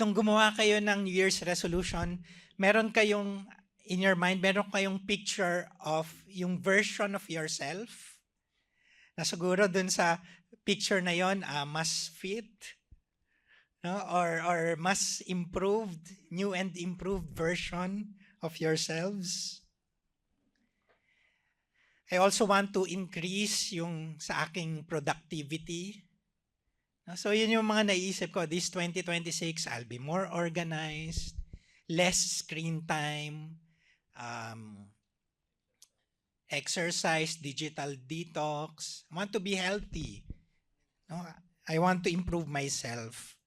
nung gumawa kayo ng New Year's resolution, meron kayong, in your mind, meron kayong picture of yung version of yourself na siguro dun sa picture na yon mas fit, no? Or mas improved, new and improved version of yourselves. I also want to increase yung sa aking productivity. So yun yung mga naisip ko. This 2026, I'll be more organized, less screen time, exercise, digital detox. I want to be healthy. No? I want to improve myself.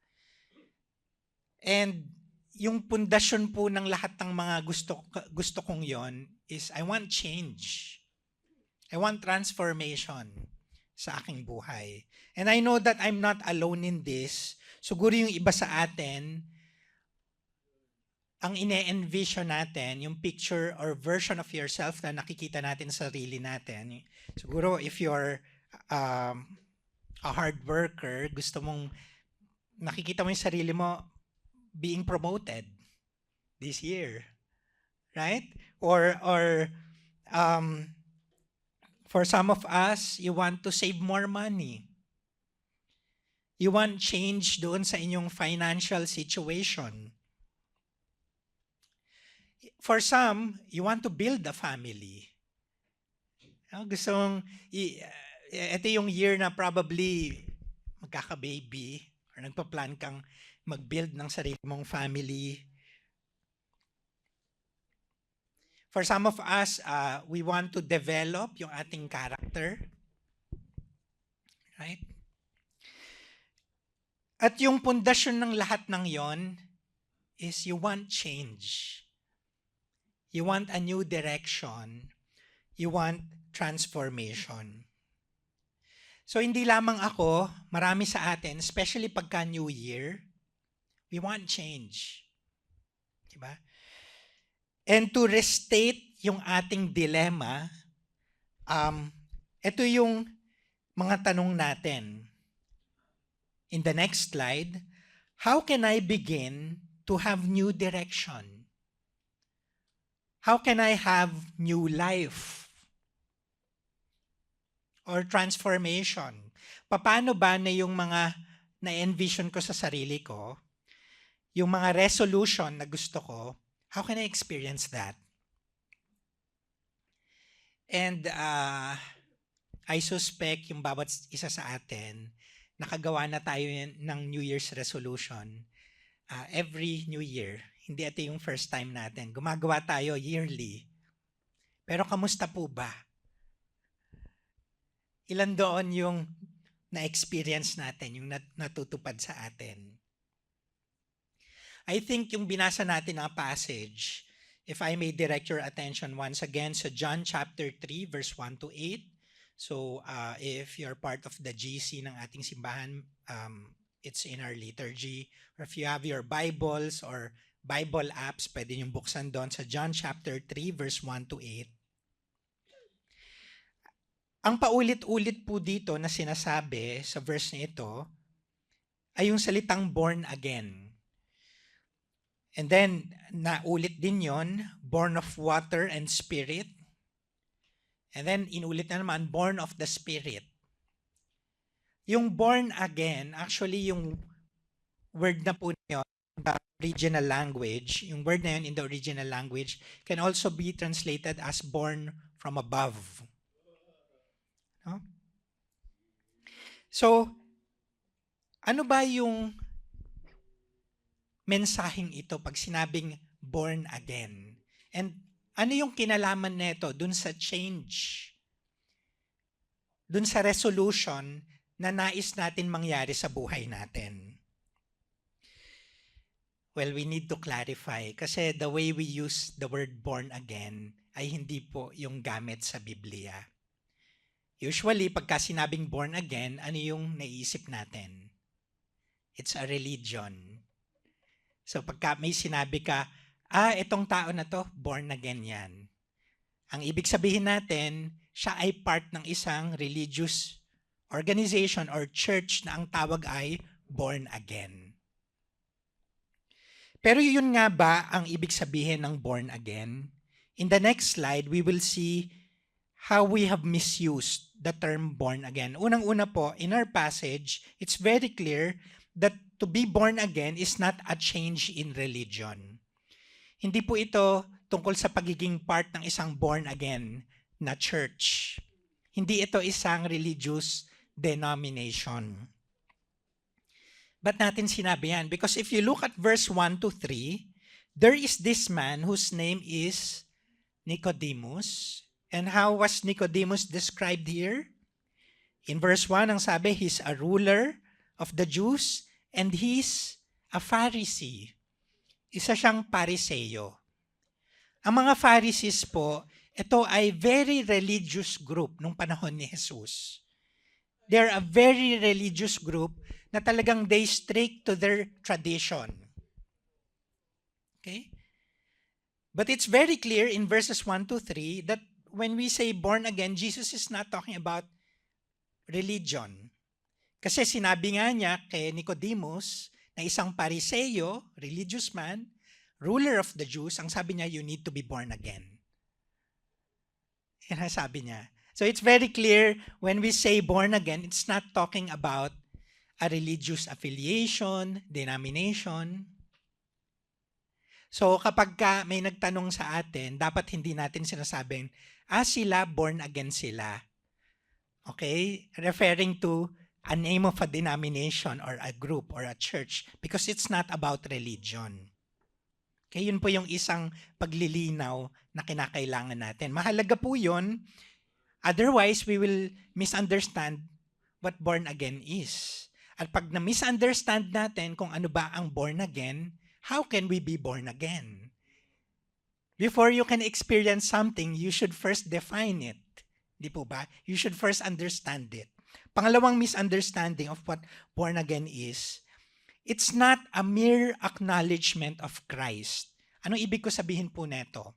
And yung pundasyon po ng lahat ng mga gusto kong yon is I want change. I want transformation sa aking buhay. And I know that I'm not alone in this. Siguro yung iba sa atin, ang ine-envision natin, yung picture or version of yourself na nakikita natin sa sarili natin. Siguro if you're a hard worker, gusto mong, nakikita mo yung sarili mo being promoted this year. Right? Or for some of us, you want to save more money. You want change doon sa inyong financial situation. For some, you want to build a family. Gusto mong, ito yung year na probably magkaka-baby or nagpa-plan kang mag-build ng sarili mong family. For some of us, we want to develop yung ating character. Right? At yung pundasyon ng lahat ng yon is you want change. You want a new direction. You want transformation. So hindi lamang ako, marami sa atin, especially pagka New Year, we want change. Diba? And to restate yung ating dilemma, ito yung mga tanong natin. In the next slide, how can I begin to have new direction? How can I have new life? Or transformation? Paano ba na yung mga na-envision ko sa sarili ko, yung mga resolution na gusto ko, how can I experience that? And I suspect yung bawat isa sa atin, nakagawa na tayo ng New Year's resolution every New Year. Hindi ito yung first time natin. Gumagawa tayo yearly. Pero kamusta po ba? Ilan doon yung na-experience natin, yung natutupad sa atin? I think yung binasa natin na passage, if I may direct your attention once again sa John chapter 3 verse 1 to 8. So if you're part of the GC ng ating simbahan, it's in our liturgy. Or if you have your Bibles or Bible apps, pwede niyong buksan doon sa John chapter 3 verse 1 to 8. Ang paulit-ulit po dito na sinasabi sa verse na ito ay yung salitang born again. And then, naulit din yon, born of water and spirit. And then, inulit na naman, born of the Spirit. Yung born again, actually yung word na po yun, the original language, yung word na yun in the original language can also be translated as born from above. No? So, ano ba yung mensaheng ito pag sinabing born again? And ano yung kinalaman nito dun sa change? Dun sa resolution na nais natin mangyari sa buhay natin? Well, we need to clarify kasi the way we use the word born again ay hindi po yung gamit sa Biblia. Usually, pagka sinabing born again, ano yung naiisip natin? It's a religion. So pagka may sinabi ka, itong tao na to, born again yan. Ang ibig sabihin natin, siya ay part ng isang religious organization or church na ang tawag ay born again. Pero yun nga ba ang ibig sabihin ng born again? In the next slide, we will see how we have misused the term born again. Unang-una po, in our passage, it's very clear that to be born again is not a change in religion. Hindi po ito tungkol sa pagiging part ng isang born again na church. Hindi ito isang religious denomination. Ba't natin sinabi yan? Because if you look at verse 1 to 3, there is this man whose name is Nicodemus. And how was Nicodemus described here? In verse 1, ang sabi, he's a ruler of the Jews and he's a Pharisee. Isa siyang Pariseo. Ang mga Pharisees po, ito ay very religious group nung panahon ni Jesus. They're a very religious group na talagang they stick to their tradition. Okay? But it's very clear in verses 1 to 3 that when we say born again, Jesus is not talking about religion. Kasi sinabi nga niya kay Nicodemus na isang Pariseo, religious man, ruler of the Jews, ang sabi niya, you need to be born again. Yan ang sabi niya. So it's very clear when we say born again, it's not talking about a religious affiliation, denomination. So kapag may nagtanong sa atin, dapat hindi natin sinasabing, sila, born again sila. Okay? Referring to a name of a denomination or a group or a church because it's not about religion. Okay? Yun po yung isang paglilinaw na kinakailangan natin. Mahalaga po yun. Otherwise, we will misunderstand what born again is. At pag na-misunderstand natin kung ano ba ang born again, how can we be born again? Before you can experience something, you should first define it. Di po ba? You should first understand it. Pangalawang misunderstanding of what born again is, it's not a mere acknowledgement of Christ. Anong ibig ko sabihin po neto?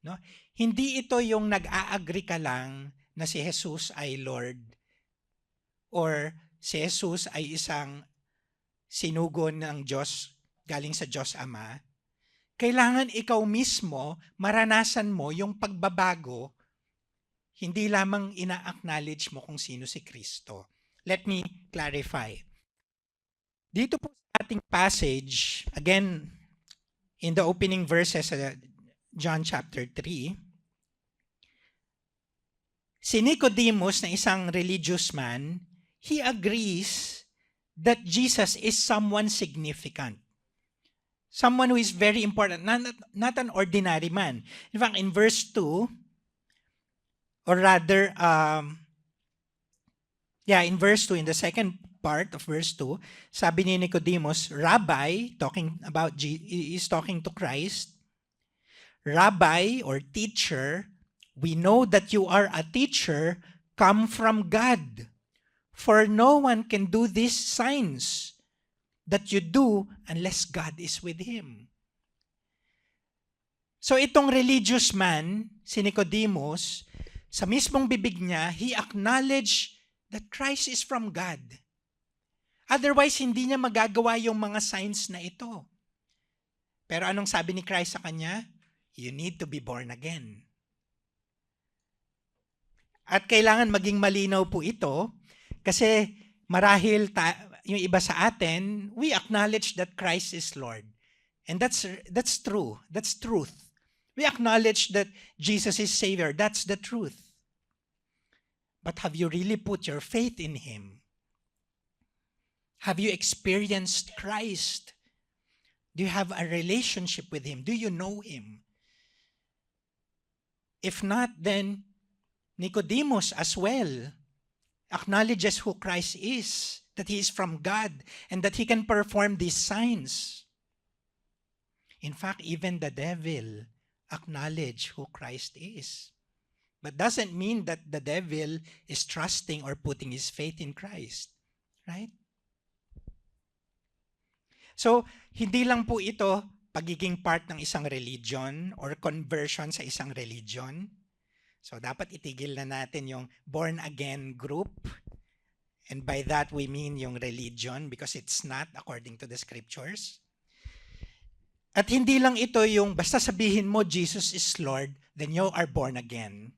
No? Hindi ito yung nag-a-agree ka lang na si Jesus ay Lord or si Jesus ay isang sinugo ng Diyos galing sa Diyos Ama. Kailangan ikaw mismo maranasan mo yung pagbabago, hindi lamang ina-acknowledge mo kung sino si Kristo. Let me clarify. Dito po sa ating passage, again, in the opening verses of John chapter 3, si Nicodemus na isang religious man, he agrees that Jesus is someone significant. Someone who is very important, not an ordinary man. In fact, in verse 2, or rather, in verse 2, in the second part of verse 2, sabi ni Nicodemus, Rabbi, is talking to Christ, Rabbi or teacher, we know that you are a teacher come from God. For no one can do these signs that you do unless God is with him. So itong religious man, si Nicodemus, sa mismong bibig niya, he acknowledged that Christ is from God. Otherwise, hindi niya magagawa yung mga signs na ito. Pero anong sabi ni Christ sa kanya? You need to be born again. At kailangan maging malinaw po ito kasi marahil yung iba sa atin, we acknowledge that Christ is Lord. And that's true. That's truth. We acknowledge that Jesus is Savior. That's the truth. But have you really put your faith in Him? Have you experienced Christ? Do you have a relationship with Him? Do you know Him? If not, then Nicodemus as well acknowledges who Christ is, that He is from God, and that He can perform these signs. In fact, even the devil acknowledge who Christ is. But doesn't mean that the devil is trusting or putting his faith in Christ. Right? So, hindi lang po ito pagiging part ng isang religion or conversion sa isang religion. So, dapat itigil na natin yung born-again group. And by that, we mean yung religion because it's not according to the scriptures. At hindi lang ito yung basta sabihin mo Jesus is Lord, then you are born again.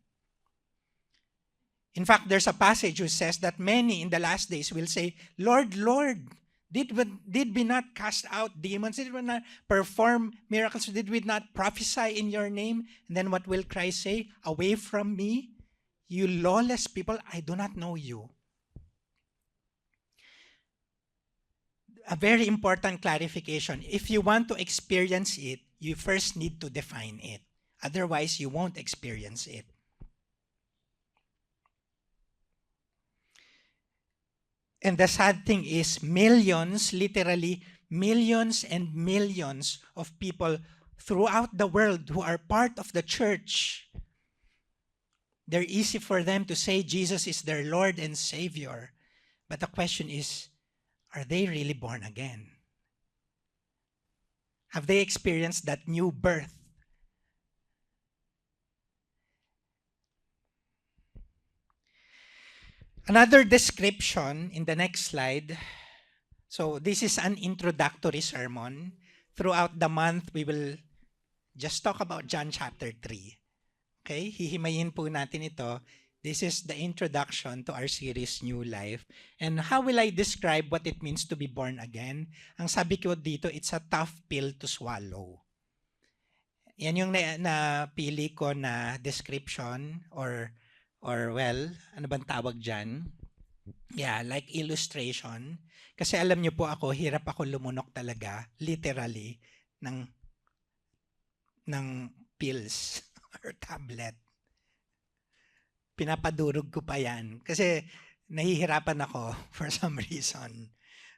In fact, there's a passage which says that many in the last days will say, Lord, Lord, did we not cast out demons? Did we not perform miracles? Did we not prophesy in your name? And then what will Christ say? Away from me, you lawless people, I do not know you. A very important clarification. If you want to experience it, you first need to define it. Otherwise, you won't experience it. And the sad thing is, millions, literally millions and millions of people throughout the world who are part of the church, they're easy for them to say Jesus is their Lord and Savior. But the question is, are they really born again? Have they experienced that new birth? Another description in the next slide. So this is an introductory sermon. Throughout the month, we will just talk about John chapter 3. Okay? Hihimayin po natin ito. This is the introduction to our series, New Life. And how will I describe what it means to be born again? Ang sabi ko dito, it's a tough pill to swallow. Yan yung napili ko na description or well, ano bang tawag dyan? Yeah, like illustration. Kasi alam niyo po ako, hirap ako lumunok talaga, literally, ng pills or tablet. Pinapadurog ko pa yan. Kasi nahihirapan ako for some reason.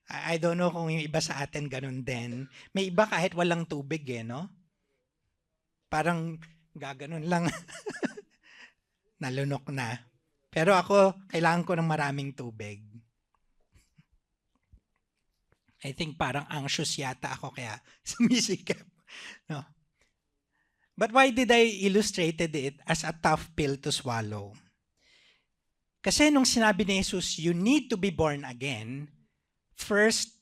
I don't know kung yung iba sa atin ganun din. May iba kahit walang tubig no? Parang gaganon lang. Nalunok na. Pero ako, kailangan ko ng maraming tubig. I think parang anxious yata ako kaya sumisikip. No? But why did I illustrated it as a tough pill to swallow? Kasi nung sinabi ni Jesus, you need to be born again, first,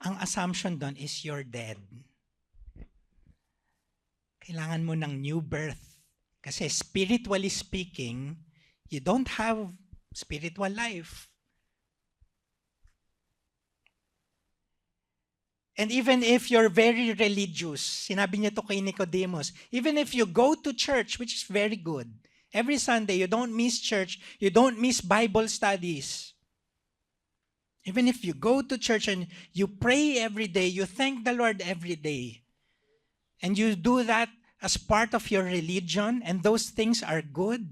ang assumption doon is you're dead. Kailangan mo ng new birth. Kasi spiritually speaking, you don't have spiritual life. And even if you're very religious, sinabi niya to kay Nicodemus, even if you go to church, which is very good, every Sunday, you don't miss church, you don't miss Bible studies. Even if you go to church and you pray every day, you thank the Lord every day, and you do that as part of your religion, and those things are good.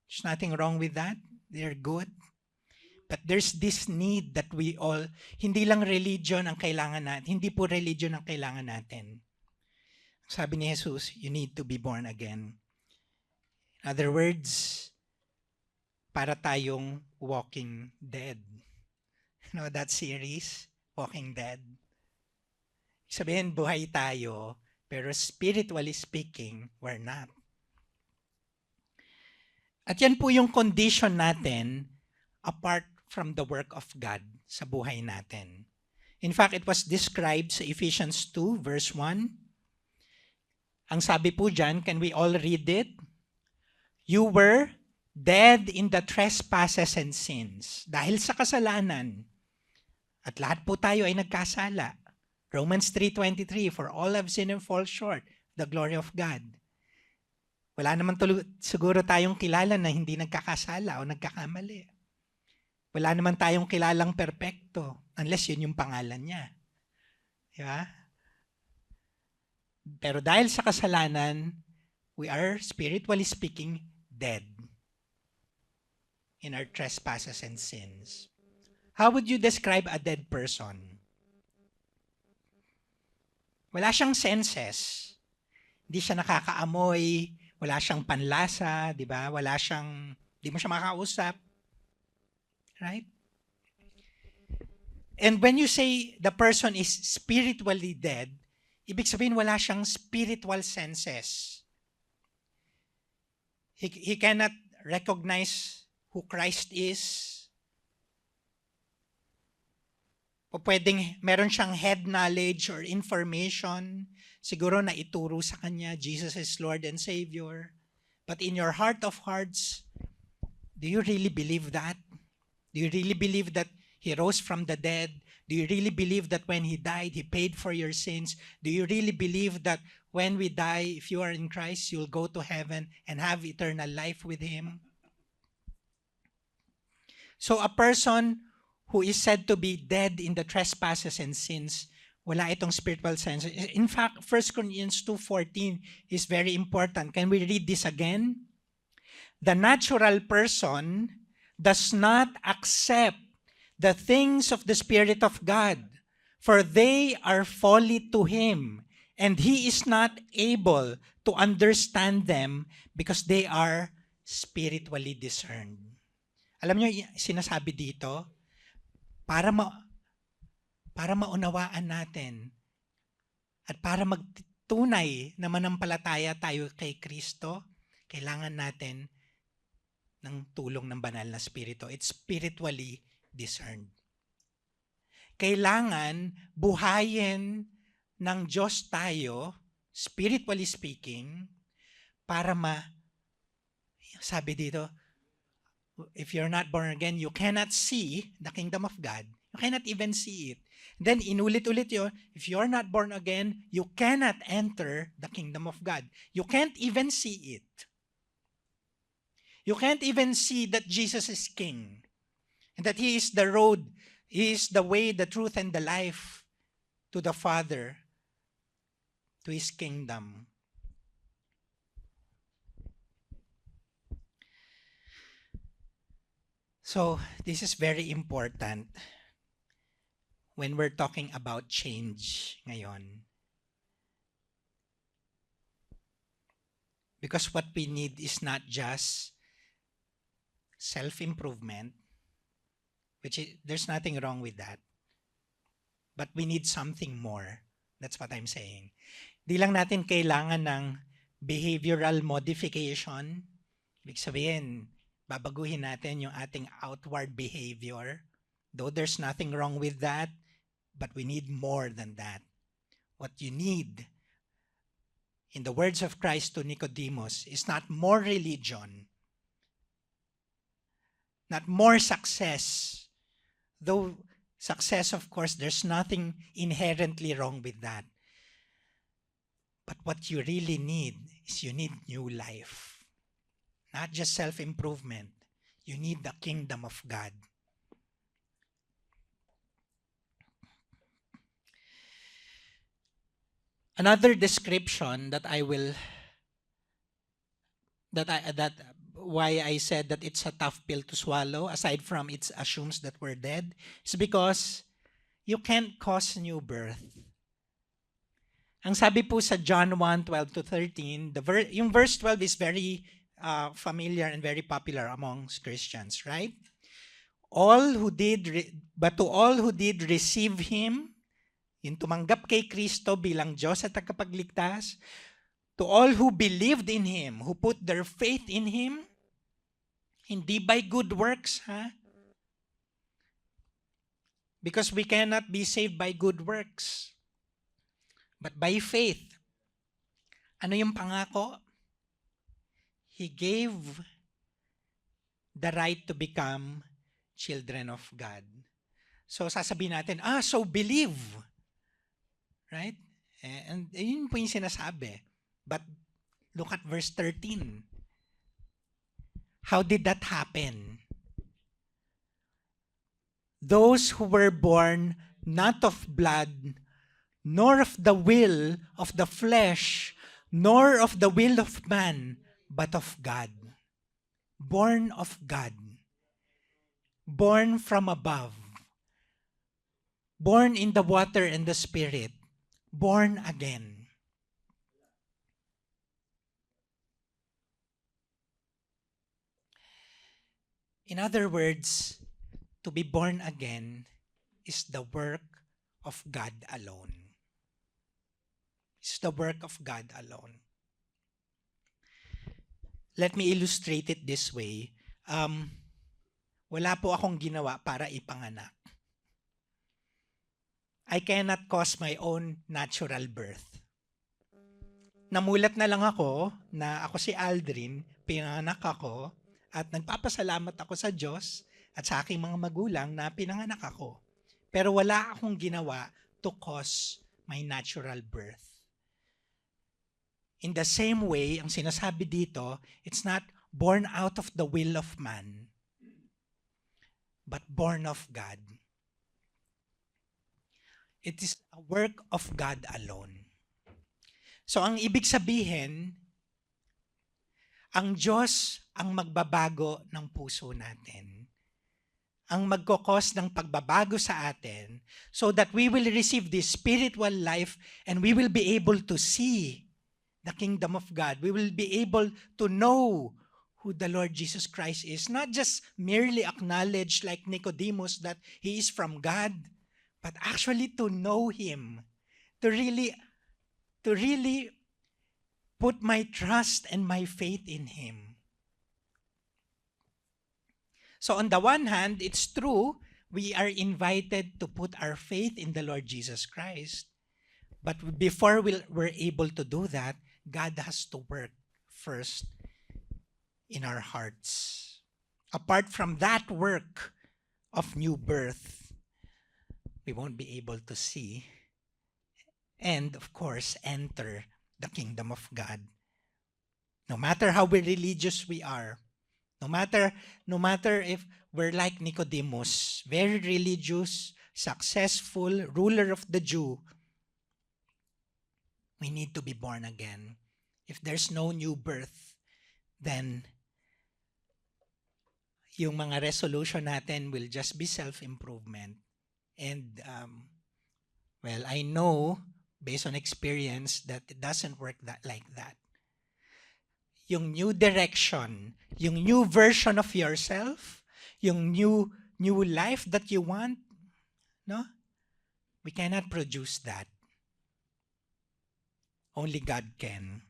There's nothing wrong with that. They're good. But there's this need that we all, hindi lang religion ang kailangan natin, hindi po religion ang kailangan natin. Sabi ni Jesus, you need to be born again. In other words, para tayong walking dead. You know that series, Walking Dead? Sabihin, buhay tayo, pero spiritually speaking, we're not. At yan po yung condition natin apart from the work of God sa buhay natin. In fact, it was described sa Ephesians 2 verse 1. Ang sabi po dyan, can we all read it? You were dead in the trespasses and sins. Dahil sa kasalanan. At lahat po tayo ay nagkasala. Romans 3:23, for all have sinned and fall short the glory of God. Wala naman siguro tayong kilala na hindi nagkakasala o nagkakamali. Wala naman tayong kilalang perpekto unless yun yung pangalan niya. Diba? Pero dahil sa kasalanan, we are, spiritually speaking, dead in our trespasses and sins. How would you describe a dead person? Wala siyang senses. Hindi siya nakakaamoy, wala siyang panlasa, di ba? Wala siyang, di mo siya makausap. Right? And when you say the person is spiritually dead, ibig sabihin wala siyang spiritual senses. He cannot recognize who Christ is. O pwedeng meron siyang head knowledge or information siguro na ituro sa kanya, Jesus is Lord and Savior. But in your heart of hearts, do you really believe that? Do you really believe that He rose from the dead? Do you really believe that when He died, He paid for your sins? Do you really believe that when we die, if you are in Christ, you'll go to heaven and have eternal life with Him? So a person who is said to be dead in the trespasses and sins, wala itong spiritual sense. In fact, 1 Corinthians 2:14 is very important. Can we read this again? The natural person does not accept the things of the Spirit of God, for they are folly to him, and he is not able to understand them because they are spiritually discerned. Alam niyo, sinasabi dito, para maunawaan natin at para magtunay na manampalataya tayo kay Kristo, kailangan natin ng tulong ng banal na Espiritu. It's spiritually discerned. Kailangan buhayin ng Diyos tayo, spiritually speaking, para sabi dito, if you're not born again, you cannot see the kingdom of God. You cannot even see it. Then inulit-ulit yun, if you're not born again, you cannot enter the kingdom of God. You can't even see it. You can't even see that Jesus is King. And that He is the road, He is the way, the truth, and the life to the Father, to His kingdom. So, this is very important when we're talking about change ngayon. Because what we need is not just self-improvement, there's nothing wrong with that. But we need something more. That's what I'm saying. Di lang natin kailangan ng behavioral modification. Ibig sabihin, babaguhin natin yung ating outward behavior. Though there's nothing wrong with that, but we need more than that. What you need, in the words of Christ to Nicodemus, is not more religion, not more success. Though success, of course, there's nothing inherently wrong with that. But what you really need is you need new life. Not just self-improvement. You need the kingdom of God. Another description that why I said that it's a tough pill to swallow, aside from it assumes that we're dead, is because you can't cause new birth. Ang sabi po sa John 1:12-13, yung verse 12 is very familiar and very popular amongst Christians, right? But to all who did receive Him, yung tumanggap kay Kristo bilang Diyos at tagapagligtas, to all who believed in Him, who put their faith in Him, hindi by good works, because we cannot be saved by good works, but by faith. Ano yung pangako? He gave the right to become children of God. So sasabihin natin, so believe. Right? And yun po yung sinasabi. But look at verse 13. How did that happen? Those who were born not of blood, nor of the will of the flesh, nor of the will of man, but of God. Born of God. Born from above. Born in the water and the Spirit. Born again. In other words, to be born again is the work of God alone. It's the work of God alone. Let me illustrate it this way. Wala po akong ginawa para ipanganak. I cannot cause my own natural birth. namulat na lang ako na ako si Aldrin, pinanganak ako, at nagpapasalamat ako sa Diyos at sa aking mga magulang na pinanganak ako. Pero wala akong ginawa to cause my natural birth. In the same way, ang sinasabi dito, it's not born out of the will of man, but born of God. It is a work of God alone. So ang ibig sabihin, ang Diyos ang magbabago ng puso natin. Ang magkokos ng pagbabago sa atin so that we will receive this spiritual life and we will be able to see the kingdom of God. We will be able to know who the Lord Jesus Christ is. Not just merely acknowledge like Nicodemus that He is from God, but actually to know Him. To really put my trust and my faith in Him. So on the one hand, it's true, we are invited to put our faith in the Lord Jesus Christ. But before we're able to do that, God has to work first in our hearts. Apart from that work of new birth, we won't be able to see and, of course, enter the kingdom of God. No matter how religious we are, no matter if we're like Nicodemus, very religious, successful, ruler of the Jew, we need to be born again. If there's no new birth, then yung mga resolution natin will just be self-improvement. And, well, I know, based on experience, that it doesn't work like that. Yung new direction, yung new version of yourself, yung new life that you want, no? We cannot produce that. Only God can.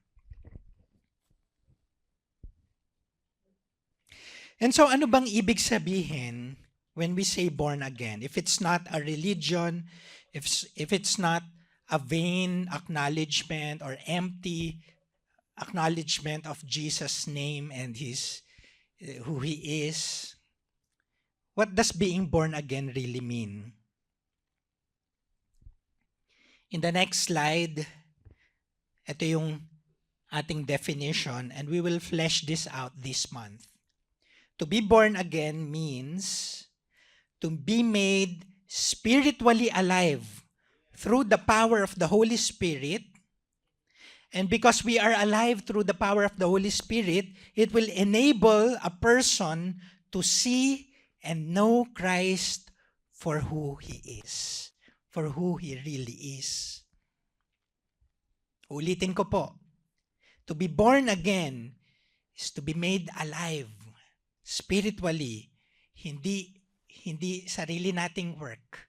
And so ano bang ibig sabihin when we say born again? If it's not a religion, if it's not a vain acknowledgement or empty acknowledgement of Jesus' name and who He is, what does being born again really mean? In the next slide, ito yung ating definition, and we will flesh this out this month. To be born again means to be made spiritually alive through the power of the Holy Spirit. And because we are alive through the power of the Holy Spirit, it will enable a person to see and know Christ for who He is, for who He really is. Ulitin ko po, to be born again is to be made alive spiritually, hindi sarili nating work.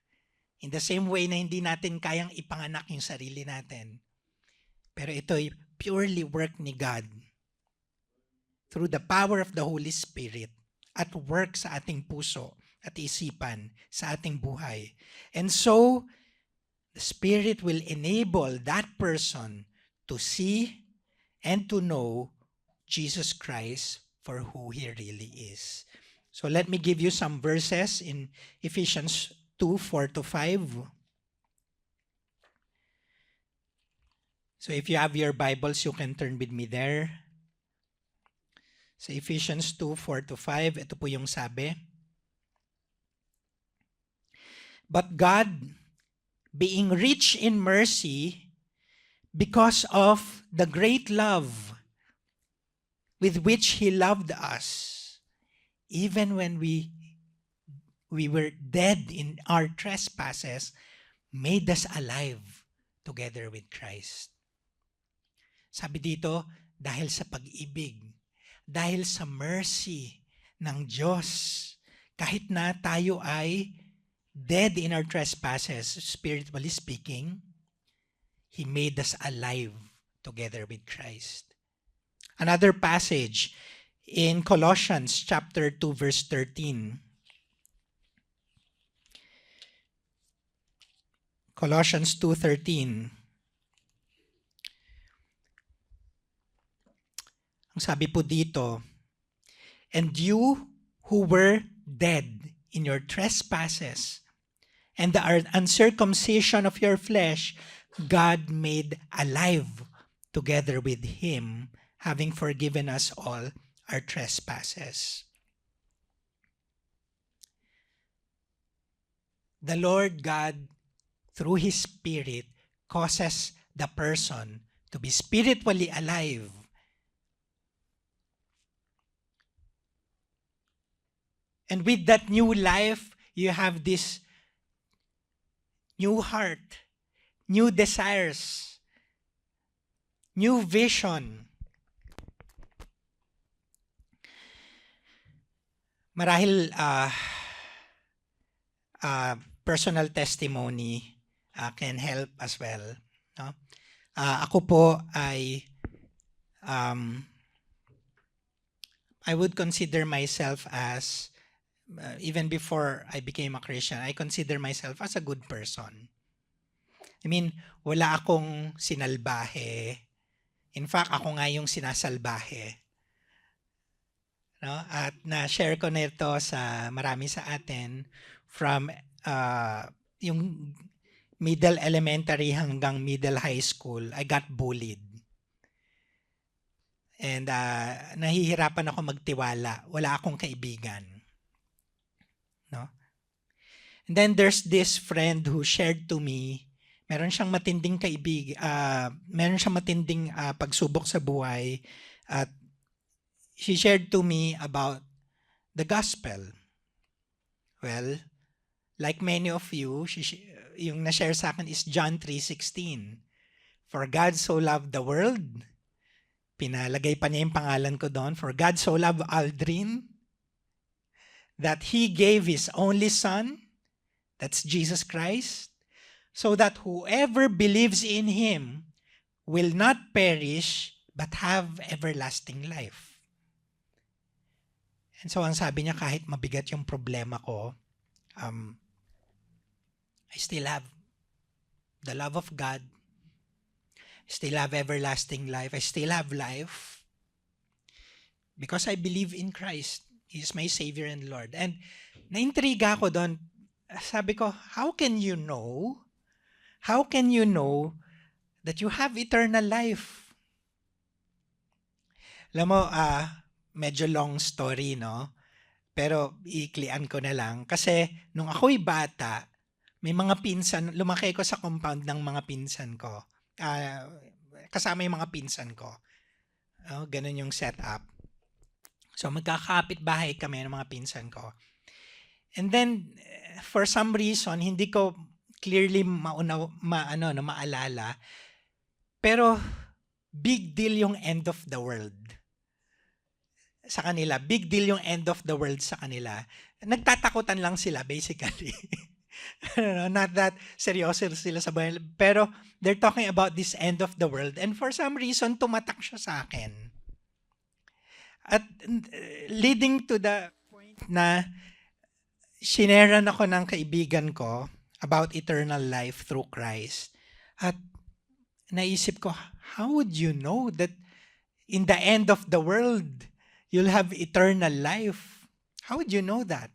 In the same way na hindi natin kayang ipanganak yung sarili natin. Pero ito ay purely work ni God through the power of the Holy Spirit at work sa ating puso at isipan sa ating buhay. And so, the Spirit will enable that person to see and to know Jesus Christ for who He really is. So let me give you some verses in Ephesians 2:4-5. So if you have your Bibles, you can turn with me there. Sa Ephesians 2:4-5, ito po yung sabi. But God, being rich in mercy, because of the great love with which He loved us, even when we were dead in our trespasses, made us alive together with Christ. Sabi dito, dahil sa pag-ibig, dahil sa mercy ng Diyos, kahit na tayo ay dead in our trespasses, spiritually speaking, He made us alive together with Christ. Another passage in Colossians chapter 2, verse 13. Colossians 2:13. Ang sabi po dito, and you who were dead in your trespasses and the uncircumcision of your flesh, God made alive together with him, having forgiven us all our trespasses. The Lord God, through His Spirit, causes the person to be spiritually alive. And with that new life, you have this new heart, new desires, new vision. Marahil personal testimony can help as well. No? Ako po ay I would consider myself as even before I became a Christian, I consider myself as a good person. I mean, wala akong sinalbahe. In fact, ako nga yung sinasalbahe. No? At na-share ko na ito sa marami sa atin from yung middle elementary hanggang middle high school, I got bullied. And nahihirapan ako magtiwala. Wala akong kaibigan. No? And then there's this friend who shared to me, meron siyang matinding meron siyang matinding pagsubok sa buhay, at she shared to me about the gospel. Well, like many of you, yung na-share sa akin is John 3:16. For God so loved the world, pinalagay pa niya yung pangalan ko doon, for God so loved Aldrin, that He gave His only Son, that's Jesus Christ, so that whoever believes in Him will not perish but have everlasting life. And so ang sabi niya, kahit mabigat yung problema ko, I still have the love of God, I still have everlasting life, I still have life, because I believe in Christ. He is my Savior and Lord. And naintriga ako doon. Sabi ko, how can you know that you have eternal life? Alam mo, medyo long story, no? Pero iiklian ko na lang. Kasi nung ako'y bata, may mga pinsan, lumaki ko sa compound ng mga pinsan ko. Kasama yung mga pinsan ko. Ganun yung setup. So magkakapit bahay kami ng mga pinsan ko. And then, for some reason, hindi ko clearly maalala. Pero, big deal yung end of the world sa kanila. Big deal yung end of the world sa kanila. Nagtatakutan lang sila, basically. Not that seryoso sila sa buhay. Pero, they're talking about this end of the world. And for some reason, tumatak siya sa akin. At leading to the point na shineran ako ng kaibigan ko about eternal life through Christ. At naisip ko, how would you know that in the end of the world, you'll have eternal life? How would you know that?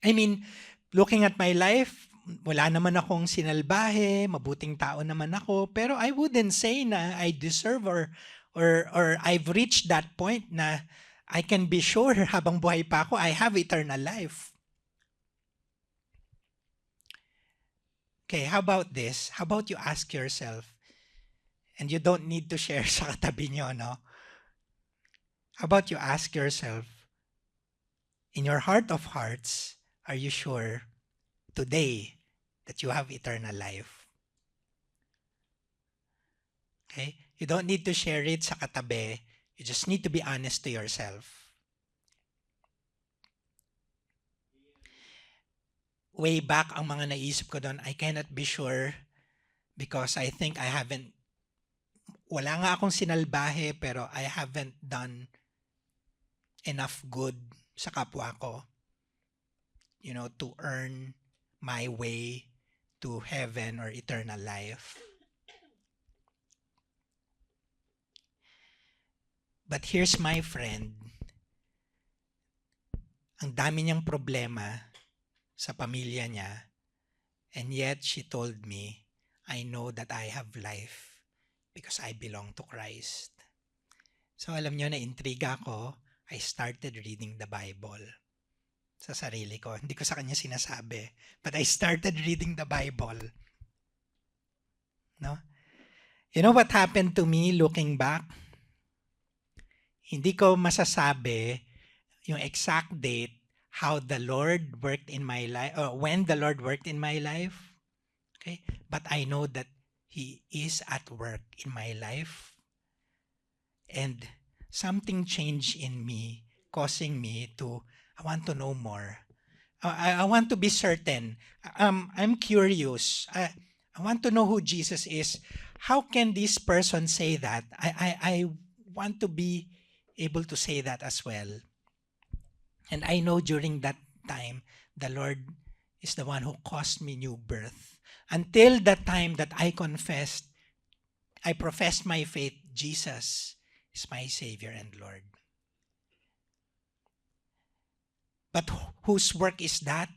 I mean, looking at my life, wala naman akong sinalbahe, mabuting tao naman ako, pero I wouldn't say na I deserve or I've reached that point na I can be sure habang buhay pa ako, I have eternal life. Okay, how about this? How about you ask yourself, and you don't need to share sa katabi nyo, no? How about you ask yourself, in your heart of hearts, are you sure today that you have eternal life? Okay? You don't need to share it sa katabi. You just need to be honest to yourself. Way back, ang mga naisip ko doon, I cannot be sure because I think wala nga akong sinalbahe, pero I haven't done enough good sa kapwa ko, to earn my way to heaven or eternal life. But here's my friend. Ang dami niyang problema sa pamilya niya. And yet she told me, I know that I have life because I belong to Christ. So alam niyo, na-intriga ako. I started reading the Bible sa sarili ko. Hindi ko sa kanya sinasabi. But I started reading the Bible. No? You know what happened to me looking back? Hindi ko masasabi yung exact date how the Lord worked in my life, or when the Lord worked in my life. Okay? But I know that He is at work in my life. And something changed in me, causing me to, I want to know more. I want to be certain. I'm curious. I want to know who Jesus is. How can this person say that? I want to be able to say that as well. And I know during that time, the Lord is the one who caused me new birth. Until the time that I professed my faith, Jesus is my Savior and Lord. But whose work is that?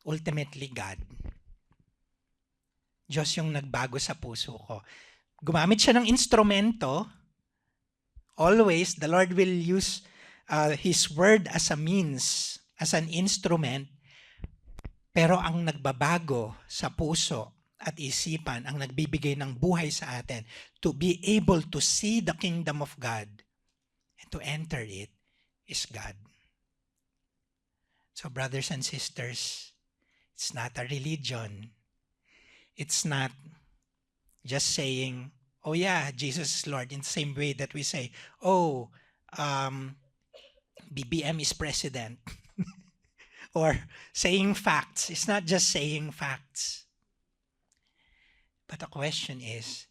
Ultimately, God. Diyos yung nagbago sa puso ko. Gumamit siya ng instrumento. Always, the Lord will use His word as a means, as an instrument. Pero ang nagbabago sa puso at isipan, ang nagbibigay ng buhay sa atin, to be able to see the kingdom of God and to enter it, is God. So brothers and sisters, it's not a religion. It's not just saying, oh yeah, Jesus is Lord, in the same way that we say, oh, BBM is president. Or saying facts. It's not just saying facts. But the question is,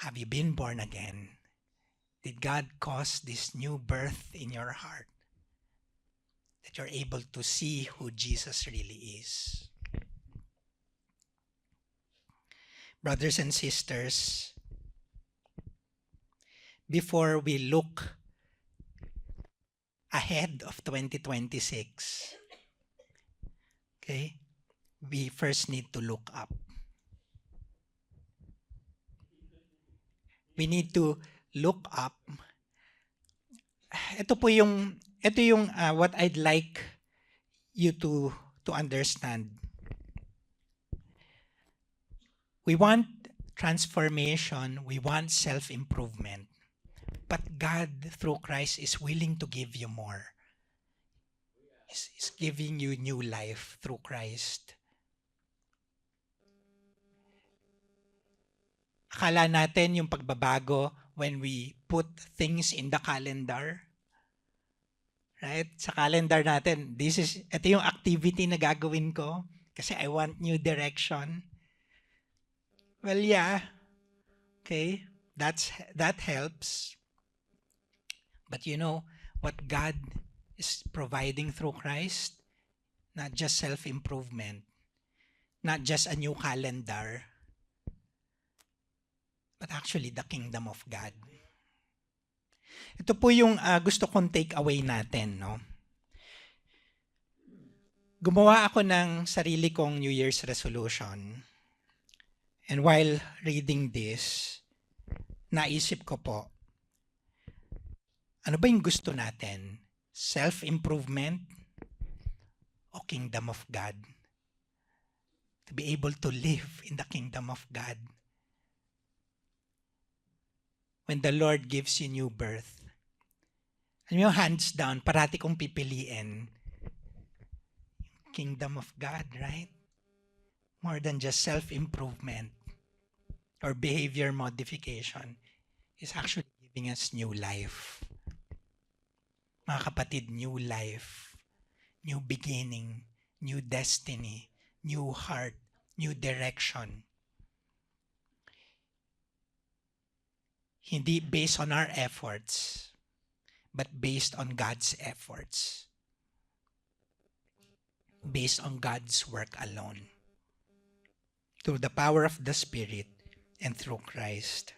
have you been born again? Did God cause this new birth in your heart? That you're able to see who Jesus really is. Brothers and sisters, before we look ahead of 2026, okay, we first need to look up. We need to look up. Ito yung what I'd like you to understand. We want transformation, we want self-improvement. But God, through Christ, is willing to give you more. He's giving you new life through Christ. Akala natin yung pagbabago when we put things in the calendar. Right? Sa calendar natin, ito yung activity na gagawin ko kasi I want new direction. Well, yeah. Okay. That helps. But you know what God is providing through Christ? Not just self-improvement. Not just a new calendar. But actually the kingdom of God. Ito po yung gusto kong take away natin, no? Gumawa ako ng sarili kong New Year's resolution. And while reading this, naisip ko po, ano ba yung gusto natin? Self-improvement o kingdom of God? To be able to live in the kingdom of God. When the Lord gives you new birth, alam mo, hands down, parati kong pipiliin yung kingdom of God, right? More than just self-improvement or behavior modification. Is actually giving us new life. Mga kapatid, new life, new beginning, new destiny, new heart, new direction. Hindi based on our efforts, but based on God's efforts. Based on God's work alone. Through the power of the Spirit and through Christ.